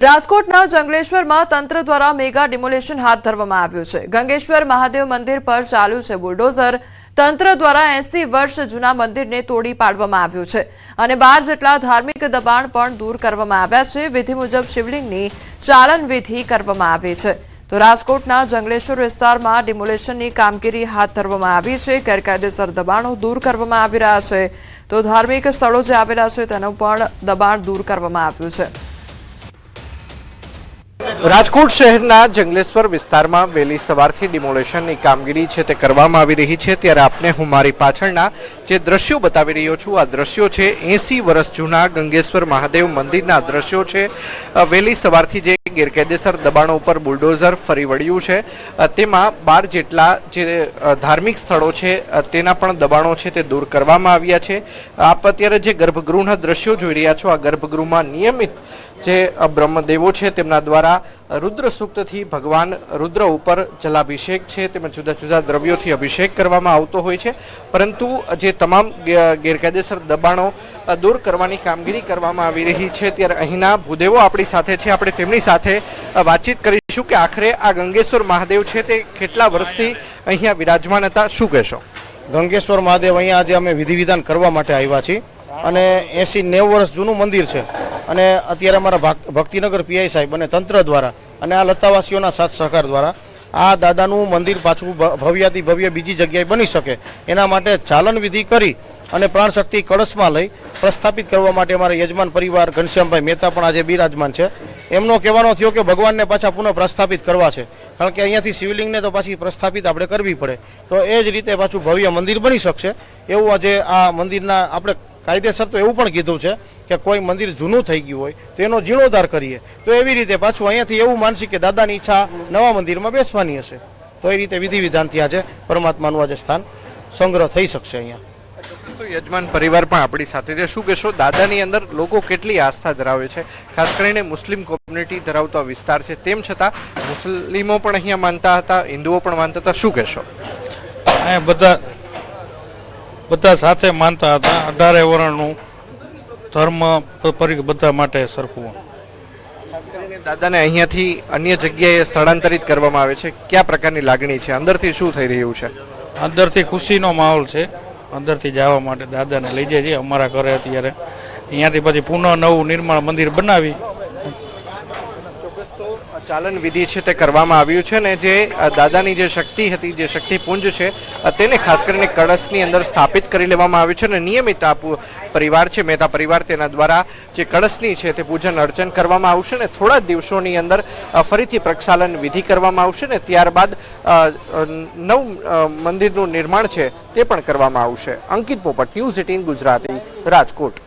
રાજકોટના જંગલેશ્વરમાં તંત્ર દ્વારા મેગા ડિમોલેશન હાથ ધરવામાં આવ્યું છે। ગંગેશ્વર મહાદેવ મંદિર પર ચાલુ છે બુલડોઝર। તંત્ર દ્વારા 80 વર્ષ જૂના મંદિરને તોડી પાડવામાં આવ્યું છે અને 12 જેટલા ધાર્મિક દબાણ પણ દૂર કરવામાં આવ્યા છે। વિધિ મુજબ શિવલિંગની ચાલન વિધિ કરવામાં આવી છે। તો રાજકોટના જંગલેશ્વર વિસ્તારમાં ડિમોલેશનની કામગીરી હાથ ધરવામાં આવી છે। ગેરકાયદેસર દબાણો દૂર કરવામાં આવી રહ્યા છે। તો ધાર્મિક સ્થળો જે આવેલા છે તેનું પણ દબાણ દૂર કરવામાં આવ્યું છે। રાજકોટ શહેરના જંગલેશ્વર વિસ્તારમાં વહેલી સવારથી ડિમોલેશનની કામગીરી છે તે કરવામાં આવી રહી છે। ત્યારે આપને હું મારી પાછળના જે દ્રશ્યો બતાવી રહ્યો છું, આ દ્રશ્યો છે 80 વર્ષ જૂના ગંગેશ્વર મહાદેવ મંદિરના દ્રશ્યો છે। વહેલી સવારથી જે ગેરકાયદેસર દબાણો ઉપર બુલડોઝર ફરી વળ્યું છે, તેમાં 12 જેટલા જે ધાર્મિક સ્થળો છે તેના પણ દબાણો છે તે દૂર કરવામાં આવ્યા છે। આપ અત્યારે જે ગર્ભગૃહના દ્રશ્યો જોઈ રહ્યા છો, આ ગર્ભગૃહમાં નિયમિત જે બ્રહ્મદેવો છે તેમના દ્વારા રુદ્ર સૂક્તથી ભગવાન રુદ્ર ઉપર જલાભિષેક છે તેમજ જુદા જુદા દ્રવ્યોથી અભિષેક કરવામાં આવતો હોય છે। પરંતુ જે તમામ ગેરકાયદેસર દબાણો દૂર કરવાની કામગીરી કરવામાં આવી રહી છે, ત્યારે અહીંના ભૂદેવો આપણી સાથે છે। આપણે તેમની સાથે વાતચીત કરીશું કે આખરે આ ગંગેશ્વર મહાદેવ છે તે કેટલા વર્ષથી અહીંયા વિરાજમાન હતા, શું કહેશો? ગંગેશ્વર મહાદેવ અહીંયા આજે અમે વિધિ વિધાન કરવા માટે આવ્યા છીએ અને 80-90 વર્ષ જૂનું મંદિર છે અને અત્યારે અમારા ભક્તિનગર પીઆઈ સાહેબ અને તંત્ર દ્વારા અને આ લતાવાસીઓના સાથ સહકાર દ્વારા આ દાદાનું મંદિર પાછું ભવ્યાથી ભવ્ય બીજી જગ્યાએ બની શકે એના માટે ચાલન વિધિ કરી અને પ્રાણશક્તિ કળશમાં લઈ પ્રસ્થાપિત કરવા માટે અમારા યજમાન પરિવાર ઘનશ્યામભાઈ મહેતા પણ આજે બિરાજમાન છે। એમનો કહેવાનો થયો કે ભગવાનને પાછા પુનઃ પ્રસ્થાપિત કરવા છે, કારણ કે અહીંયાથી શિવલિંગને તો પાછી પ્રસ્થાપિત આપણે કરવી પડે, તો એ જ રીતે પાછું ભવ્ય મંદિર બની શકશે એવું આજે આ મંદિરના આપણે કાયદેસર તો એવું પણ કીધું છે કે કોઈ મંદિર જૂનું થઈ ગયું હોય તો એનો જીર્ણોદ્ધાર કરીએ, તો એવી રીતે પાછું અહીંયાથી એવું માનસી કે દાદાની ઈચ્છા નવા મંદિરમાં બેસવાની હશે, તો એ રીતે વિધિ વિધાનથી આજે પરમાત્માનું આજે સ્થાન સંગ્રહ થઈ શકશે અહીંયા। તો યજમાન પરિવાર પણ આપણી સાથે છે, શું કહેશો દાદાની અંદર લોકો કેટલી આસ્થા ધરાવે છે? ખાસ કરીને મુસ્લિમ કોમ્યુનિટી ધરાવતો વિસ્તાર છે, તેમ છતાં મુસ્લિમો પણ અહીંયા માનતા હતા, હિન્દુઓ પણ માનતા હતા, શું કહેશો? બધા સાથે માનતા હતા। 18 વર્ષનું ધર્મ બધા માટે સરખું। ખાસ કરીને દાદાને અહીંયાથી અન્ય જગ્યાએ સ્થળાંતરિત કરવામાં આવે છે, કયા પ્રકારની લાગણી છે, અંદરથી શું થઈ રહ્યું છે? અંદરથી ખુશીનો માહોલ છે, અંદરથી જવા માટે દાદાને લઈ જાય છે અમારા ઘરે અત્યારે અહીંયાથી પછી પુનઃ નવું નિર્માણ મંદિર બનાવી ચાલન વિધિ છે તે કરવામાં આવ્યું છે ને જે દાદાની જે શક્તિ હતી, જે શક્તિપુંજ છે તેને ખાસ કરીને કળશની અંદર સ્થાપિત કરી લેવામાં આવ્યું છે અને નિયમિત આ પરિવાર છે મહેતા પરિવાર તેના દ્વારા જે કળશની છે તે પૂજન અર્ચન કરવામાં આવશે ને થોડા દિવસોની અંદર ફરીથી પ્રક્ષાલન વિધિ કરવામાં આવશે ને ત્યારબાદ નવ મંદિરનું નિર્માણ છે તે પણ કરવામાં આવશે। અંકિત પોપટ, ન્યૂઝ 18 ગુજરાતી, રાજકોટ।